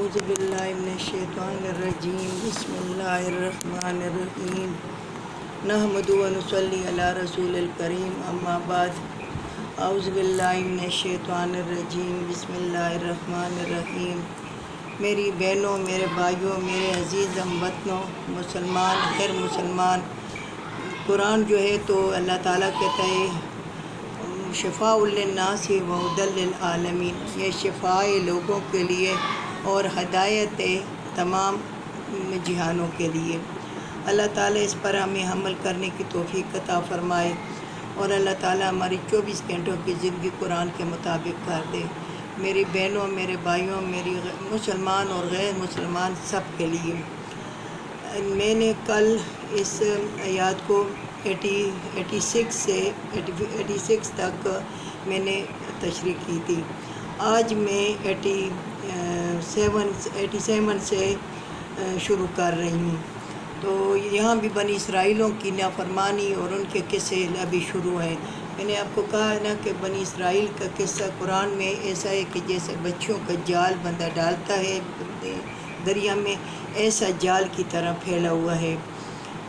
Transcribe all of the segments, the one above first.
اعوذ باللہ من الشیطان الرجیم بسم اللہ الرحمن الرحیم نحمدہ و نصلی علی رسول الکریم اما بعد اعوذ باللہ من الشیطان الرجیم بسم اللہ الرحمن الرحیم۔ میری بہنوں، میرے بھائیوں، میرے عزیز ہم وطنوں، مسلمان غیر مسلمان، قرآن جو ہے تو اللہ تعالیٰ کہتا ہے شفاء للناس و ہدی للعالمین، یہ شفاء لوگوں کے لیے اور ہدایت تمام جہانوں کے لیے۔ اللہ تعالیٰ اس پر ہمیں عمل کرنے کی توفیق عطا فرمائے اور اللہ تعالیٰ ہماری 24 گھنٹوں کی زندگی قرآن کے مطابق کر دے۔ میری بہنوں، میرے بھائیوں، میری مسلمان اور غیر مسلمان سب کے لیے، میں نے کل اس آیات کو 86 تک میں نے تشریح کی تھی۔ آج میں 87 سے شروع کر رہی ہوں۔ تو یہاں بھی بنی اسرائیلوں کی نافرمانی اور ان کے قصے ابھی شروع ہیں۔ میں نے آپ کو کہا ہے نا کہ بنی اسرائیل کا قصہ قرآن میں ایسا ہے کہ جیسے بچوں کا جال بندہ ڈالتا ہے دریا میں، ایسا جال کی طرح پھیلا ہوا ہے،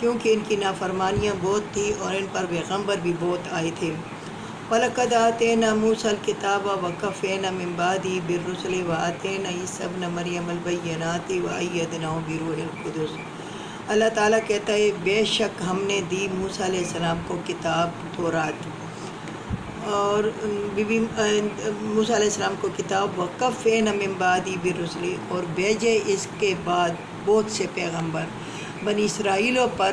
کیونکہ ان کی نافرمانیاں بہت تھی اور ان پر پیغمبر بھی بہت آئے تھے۔ وَلَقَدْ آتَيْنَا مُوسَى الْكِتَابَ وَقَفَّيْنَا مِن بَعْدِهِ بِالرُّسُلِ وَآتَيْنَا عِيسَى ابْنَ مَرْيَمَ الْبَيِّنَاتِ وَأَيَّدْنَاهُ بِرُوحِ الْقُدُسِ۔ اللہ تعالیٰ کہتا ہے بے شک ہم نے دی موسیٰ علیہ السلام کو کتاب تورات، اور موسیٰ علیہ السلام کو کتاب وَقَفَّيْنَا مِن بَعْدِهِ بِالرُّسُلِ، اور بھیجے اس کے بعد بہت سے پیغمبر۔ بنی اسرائیلوں پر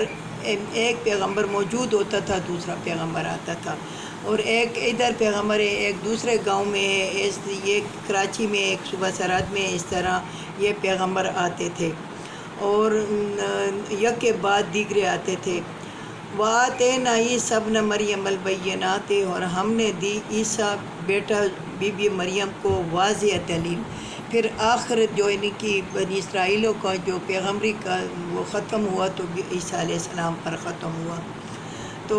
ایک پیغمبر موجود ہوتا تھا، دوسرا پیغمبر آتا تھا، اور ایک ادھر پیغمبر ہے، ایک دوسرے گاؤں میں ہے، یہ کراچی میں، ایک صوبہ سرحد میں، اس طرح یہ پیغمبر آتے تھے اور یک کے بعد دیگرے آتے تھے۔ وَآتَيْنَا عِيسَى ابْنَ مَرْيَمَ الْبَيِّنَاتِ، اور ہم نے دی عیسیٰ بیٹا بی بی مریم کو واضح دلیل۔ پھر آخر جو ان کی بنی اسرائیلوں کا جو پیغمبری کا وہ ختم ہوا تو عیسیٰ علیہ السلام پر ختم ہوا، تو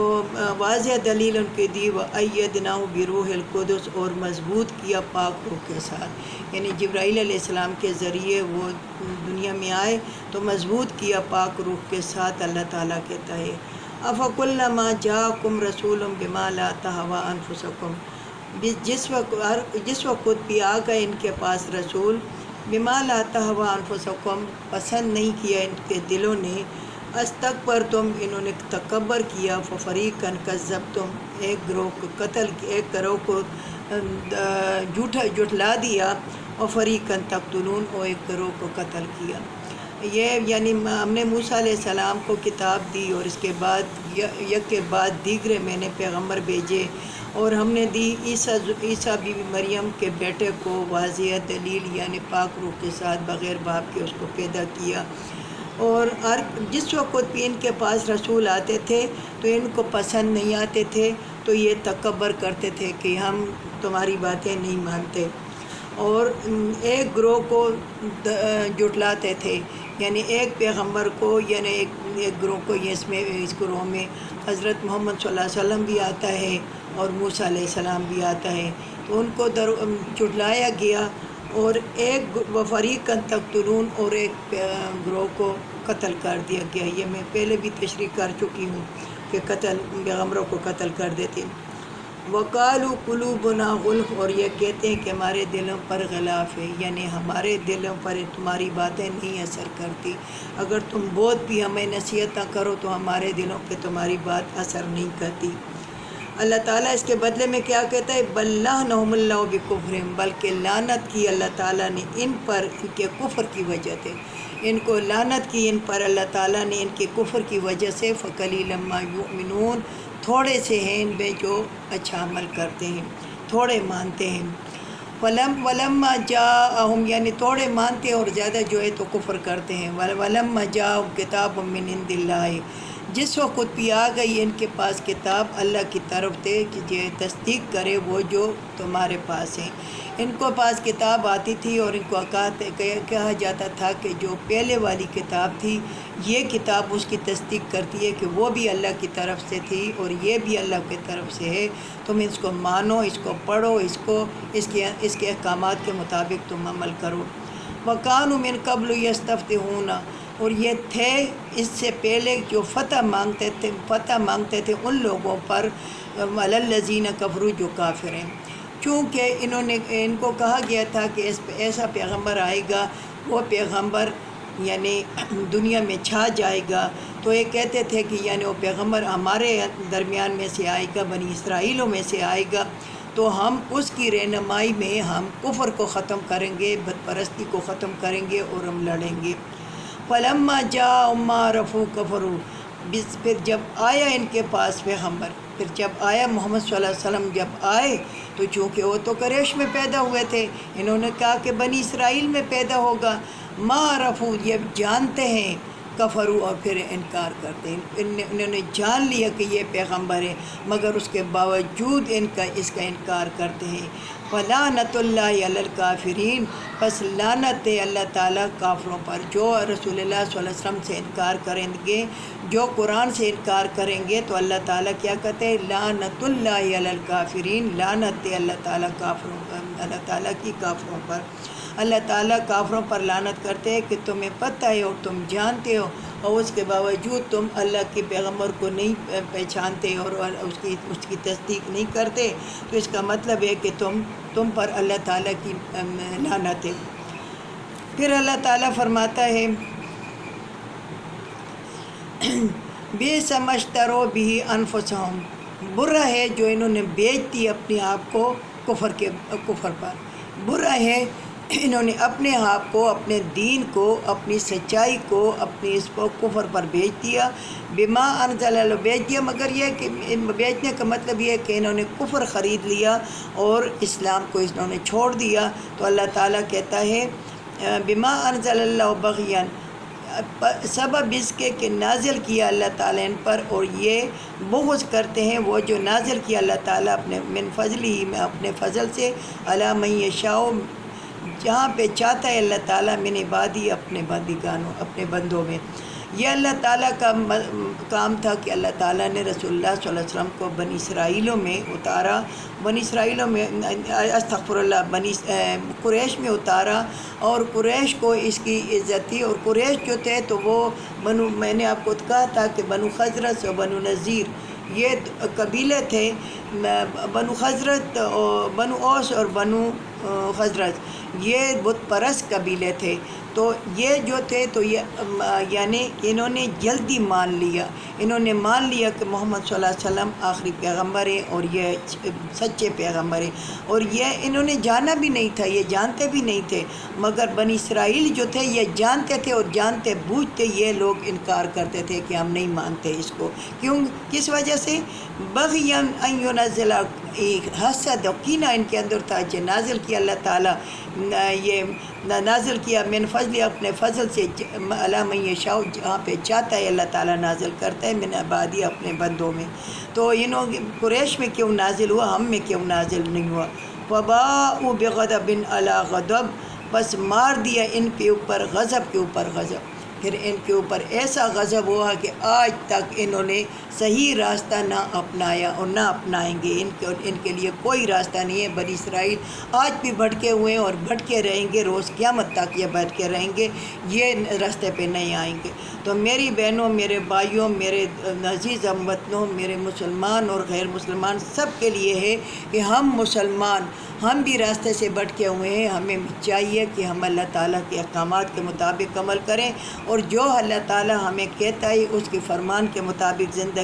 واضح دلیل ان کی دی۔ وَأَيَّدْنَاهُ بِرُوحِ الْقُدُسِ، اور مضبوط کیا پاک روح کے ساتھ، یعنی جبرائیل علیہ السلام کے ذریعے وہ دنیا میں آئے تو مضبوط کیا پاک روح کے ساتھ۔ اللہ تعالیٰ کہتا ہے أَفَكُلَّمَا جَاءَكُمْ رَسُولٌ بِمَا لَا تَهْوَىٰ أَنفُسُكُمْ، جس وقت بھی آ گئے ان کے پاس رسول، بِمَا لَا تَهْوَىٰ أَنفُسُكُمْ، پسند نہیں کیا ان کے دلوں نے، اسْتَكْبَرْتُمْ، انہوں نے تکبر کیا، فَفَرِيقًا كَذَّبْتُمْ، ایک گروہ کو قتل، ایک گروہ کو جھٹلا دیا، اور فَرِيقًا تَقْتُلُونَ، اور ایک گروہ کو قتل کیا۔ یہ یعنی ہم نے موسیٰ علیہ السلام کو کتاب دی اور اس کے بعد یک کے بعد دیگرے میں نے پیغمبر بھیجے، اور ہم نے دی عیسیٰ بی بی مریم کے بیٹے کو واضح دلیل، یعنی پاک روح کے ساتھ بغیر باپ کے اس کو پیدا کیا۔ اور جس وقت بھی ان کے پاس رسول آتے تھے تو ان کو پسند نہیں آتے تھے، تو یہ تکبر کرتے تھے کہ ہم تمہاری باتیں نہیں مانتے، اور ایک گروہ کو جھٹلاتے تھے، یعنی ایک پیغمبر کو، یعنی ایک گروہ کو، اس گروہ میں حضرت محمد صلی اللہ علیہ وسلم بھی آتا ہے اور موسیٰ علیہ السلام بھی آتا ہے، تو ان کو جھٹلایا گیا، اور ایک وَفَرِيقًا تَقْتُلُونَ، اور ایک گروہ کو قتل کر دیا گیا۔ یہ میں پہلے بھی تشریح کر چکی ہوں کہ پیغمبروں کو قتل کر دیتے۔ وَقَالُوا قُلُوبُنَا غُلْفٌ، اور یہ کہتے ہیں کہ ہمارے دلوں پر غلاف ہے، یعنی ہمارے دلوں پر تمہاری باتیں نہیں اثر کرتی، اگر تم بہت بھی ہمیں نصیحتیں کرو تو ہمارے دلوں پہ تمہاری بات اثر نہیں کرتی۔ اللہ تعالیٰ اس کے بدلے میں کیا کہتا ہے؟ بل لعنہم اللہ بکفرہم، بلکہ لعنت کی اللہ تعالیٰ نے ان پر، ان کے کفر کی وجہ سے، ان کو لعنت کی ان پر اللہ تعالیٰ نے ان کے کفر کی وجہ سے۔ فقلیلا ما یؤمنون، تھوڑے سے ہیں ان میں جو اچھا عمل کرتے ہیں، تھوڑے مانتے ہیں۔ ولما جاءہم، یعنی تھوڑے مانتے ہیں اور زیادہ جو ہے تو کفر کرتے ہیں۔ ولما جاءہم کتاب من عند اللہ، جس وقت بھی آ گئی ان کے پاس کتاب اللہ کی طرف سے کہ یہ تصدیق کرے وہ جو تمہارے پاس ہیں۔ ان کو پاس کتاب آتی تھی اور ان کو کہا جاتا تھا کہ جو پہلے والی کتاب تھی یہ کتاب اس کی تصدیق کرتی ہے کہ وہ بھی اللہ کی طرف سے تھی اور یہ بھی اللہ کی طرف سے ہے، تم اس کو مانو، اس کو پڑھو، اس کے احکامات کے مطابق تم عمل کرو۔ وَكَانُوا مِن قَبْلُ يَسْتَفْتِحُونَ، اور یہ تھے اس سے پہلے جو فتح مانگتے تھے ان لوگوں پر، عَلَى الَّذِينَ كَفَرُوا، جو کافر ہیں، چونکہ ان کو کہا گیا تھا کہ ایسا پیغمبر آئے گا، وہ پیغمبر یعنی دنیا میں چھا جائے گا، تو یہ کہتے تھے کہ یعنی وہ پیغمبر ہمارے درمیان میں سے آئے گا، بنی اسرائیلوں میں سے آئے گا، تو ہم اس کی رہنمائی میں ہم کفر کو ختم کریں گے، بت پرستی کو ختم کریں گے اور ہم لڑیں گے۔ فَلَمَّا جَاءَهُم مَّا عَرَفُوا كَفَرُوا، پھر جب آیا ان کے پاس پیغمبر، پھر جب آیا محمد صلی اللہ علیہ وسلم جب آئے، تو چونکہ وہ تو قریش میں پیدا ہوئے تھے، انہوں نے کہا کہ بنی اسرائیل میں پیدا ہوگا، مَا عَرَفُوا، یہ جانتے ہیں، کفروا، اور پھر انکار کرتے ہیں، انہوں نے جان لیا کہ یہ پیغمبر ہے، مگر اس کے باوجود اس کا انکار کرتے ہیں۔ فَلَعْنَةُ اللَّهِ عَلَى الْكَافِرِينَ، پس لعنت ہے اللہ تعالیٰ کافروں پر، جو رسول اللہ صلی اللہ علیہ وسلم سے انکار کریں گے، جو قرآن سے انکار کریں گے، تو اللہ تعالیٰ کیا کہتے ہیں، لعنت اللہ علی الکافرین، لعنت ہے اللہ تعالیٰ کافروں پر، اللہ تعالیٰ کی کافروں پر۔ اللہ تعالیٰ کافروں پر لعنت کرتے ہیں کہ تمہیں پتہ ہے اور تم جانتے ہو، اور اس کے باوجود تم اللہ کے پیغمبر کو نہیں پہچانتے اور اس کی تصدیق نہیں کرتے، تو اس کا مطلب ہے کہ تم پر اللہ تعالیٰ کی لعنت ہے۔ پھر اللہ تعالیٰ فرماتا ہے، بِئْسَ مَا اشْتَرَوْا بِهِ أَنفُسَهُمْ، برا ہے جو انہوں نے بیچ دی اپنے آپ کو کفر پر، برا ہے انہوں نے اپنے آپ کو، اپنے دین کو، اپنی سچائی کو، اپنی اس کو کفر پر بیچ دیا، بما انزل اللہ، بیچ دیا، مگر یہ کہ بیچنے کا مطلب یہ ہے کہ انہوں نے کفر خرید لیا اور اسلام کو انہوں نے چھوڑ دیا۔ تو اللہ تعالیٰ کہتا ہے بما انزل اللہ بغیاً، سبب اس کے کہ نازل کیا اللہ تعالیٰ ان پر، اور یہ بغض کرتے ہیں وہ جو نازل کیا اللہ تعالیٰ اپنے من فضل ہی میں، اپنے فضل سے، علی من یشاء، جہاں پہ چاہتا ہے اللہ تعالیٰ، من عبادی، اپنے بندگانوں، اپنے بندوں میں۔ یہ اللہ تعالیٰ کا کام تھا کہ اللہ تعالیٰ نے رسول اللہ صلی اللہ علیہ وسلم کو بنی اسرائیلوں میں اتارا، بنی اسرائیلوں میں استغفر اللہ، قریش میں اتارا، اور قریش کو اس کی عزت تھی، اور قریش جو تھے تو وہ میں نے آپ کو کہا تھا کہ بنو خزرج اور بنو نذیر، یہ قبیلے تھے، بنو خزرج، بنو اوس اور بنو خزرج، یہ بت پرست قبیلے تھے۔ تو یہ جو تھے تو یہ یعنی انہوں نے جلدی مان لیا، انہوں نے مان لیا کہ محمد صلی اللہ علیہ وسلم آخری پیغمبر ہیں اور یہ سچے پیغمبر ہیں، اور یہ انہوں نے جانا بھی نہیں تھا، یہ جانتے بھی نہیں تھے، مگر بنی اسرائیل جو تھے یہ جانتے تھے، اور جانتے بوجھتے یہ لوگ انکار کرتے تھے کہ ہم نہیں مانتے اس کو۔ کیوں؟ کس وجہ سے؟ بغیاً ان ینزل، حسد اور کینہ ان کے اندر تھا، جو نازل کیا اللہ تعالیٰ، یہ نازل کیا من فضل، اپنے فضل سے، علی من یشاء، جہاں پہ چاہتا ہے اللہ تعالیٰ نازل کرتا ہے، من عبادی، اپنے بندوں میں۔ تو قریش میں کیوں نازل ہوا، ہم میں کیوں نازل نہیں ہوا؟ فباءوا بغضب علی غضب، بس مار دیا ان کے اوپر غضب کے اوپر غضب، پھر ان کے اوپر ایسا غضب ہوا کہ آج تک انہوں نے صحیح راستہ نہ اپنایا اور نہ اپنائیں گے، ان کے لیے کوئی راستہ نہیں ہے۔ بنی اسرائیل آج بھی بھٹکے ہوئے ہیں اور بھٹکے رہیں گے، روز قیامت تک یہ بھٹکے رہیں گے، یہ راستے پہ نہیں آئیں گے۔ تو میری بہنوں، میرے بھائیوں، میرے عزیز ہم وطنوں، میرے مسلمان اور غیر مسلمان سب کے لیے ہے کہ ہم مسلمان، ہم بھی راستے سے بھٹکے ہوئے ہیں، ہمیں چاہیے کہ ہم اللہ تعالیٰ کے احکامات کے مطابق عمل کریں، اور جو اللہ تعالیٰ ہمیں کہتا ہے اس کے فرمان کے مطابق زندگی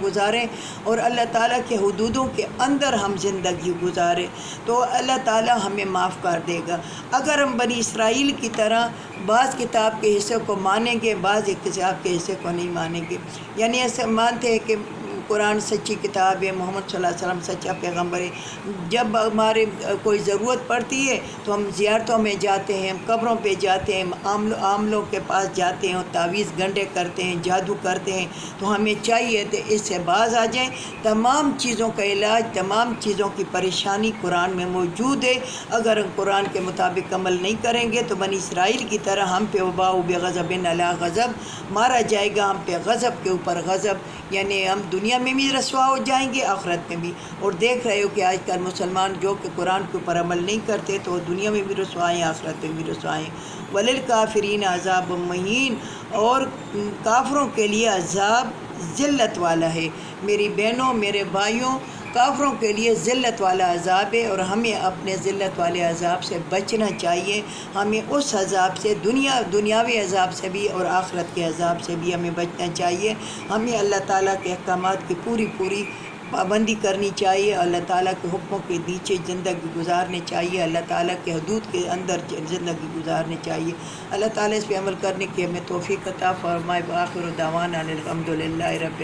گزاریں، اور اللہ تعالیٰ کے حدودوں کے اندر ہم زندگی گزاریں، تو اللہ تعالیٰ ہمیں معاف کر دے گا۔ اگر ہم بنی اسرائیل کی طرح بعض کتاب کے حصے کو مانیں گے، بعض کتاب کے حصے کو نہیں مانیں گے، یعنی ایسے مانتے ہیں کہ قرآن سچی کتاب ہے، محمد صلی اللہ علیہ وسلم سچا پیغمبر ہے، جب ہمارے کوئی ضرورت پڑتی ہے تو ہم زیارتوں میں جاتے ہیں، ہم قبروں پہ جاتے ہیں، عام لوگ کے پاس جاتے ہیں اور تعویذ گنڈے کرتے ہیں، جادو کرتے ہیں، تو ہمیں چاہیے کہ اس سے باز آ جائیں۔ تمام چیزوں کا علاج، تمام چیزوں کی پریشانی قرآن میں موجود ہے۔ اگر ہم قرآن کے مطابق عمل نہیں کریں گے تو بنی اسرائیل کی طرح ہم پہ وباء بغضب علی غضب، مارا جائے گا ہم پہ غضب کے اوپر غضب، یعنی ہم دنیا دنیا میں بھی رسوا ہو جائیں گے، آخرت میں بھی۔ اور دیکھ رہے ہو کہ آج کل مسلمان جو کہ قرآن کے اوپر عمل نہیں کرتے تو دنیا میں بھی رسوا ہیں، آخرت میں بھی رسوا ہیں۔ وَلِلْكَافِرِينَ عَذَابٌ مُّهِينٌ، اور کافروں کے لیے عذاب ذلت والا ہے۔ میری بہنوں، میرے بھائیوں، کافروں کے لیے ذلت والا عذاب ہے، اور ہمیں اپنے ذلت والے عذاب سے بچنا چاہیے۔ ہمیں اس عذاب سے دنیاوی عذاب سے بھی اور آخرت کے عذاب سے بھی ہمیں بچنا چاہیے۔ ہمیں اللہ تعالیٰ کے احکامات کی پوری پابندی کرنی چاہیے، اللہ تعالیٰ کے حکموں کے نیچے زندگی گزارنی چاہیے، اللہ تعالیٰ کے حدود کے اندر زندگی گزارنی چاہیے۔ اللہ تعالیٰ اس پہ عمل کرنے کی ہمیں توفیق عطا فرمائے۔ وآخر دعوانا الحمد للہ رب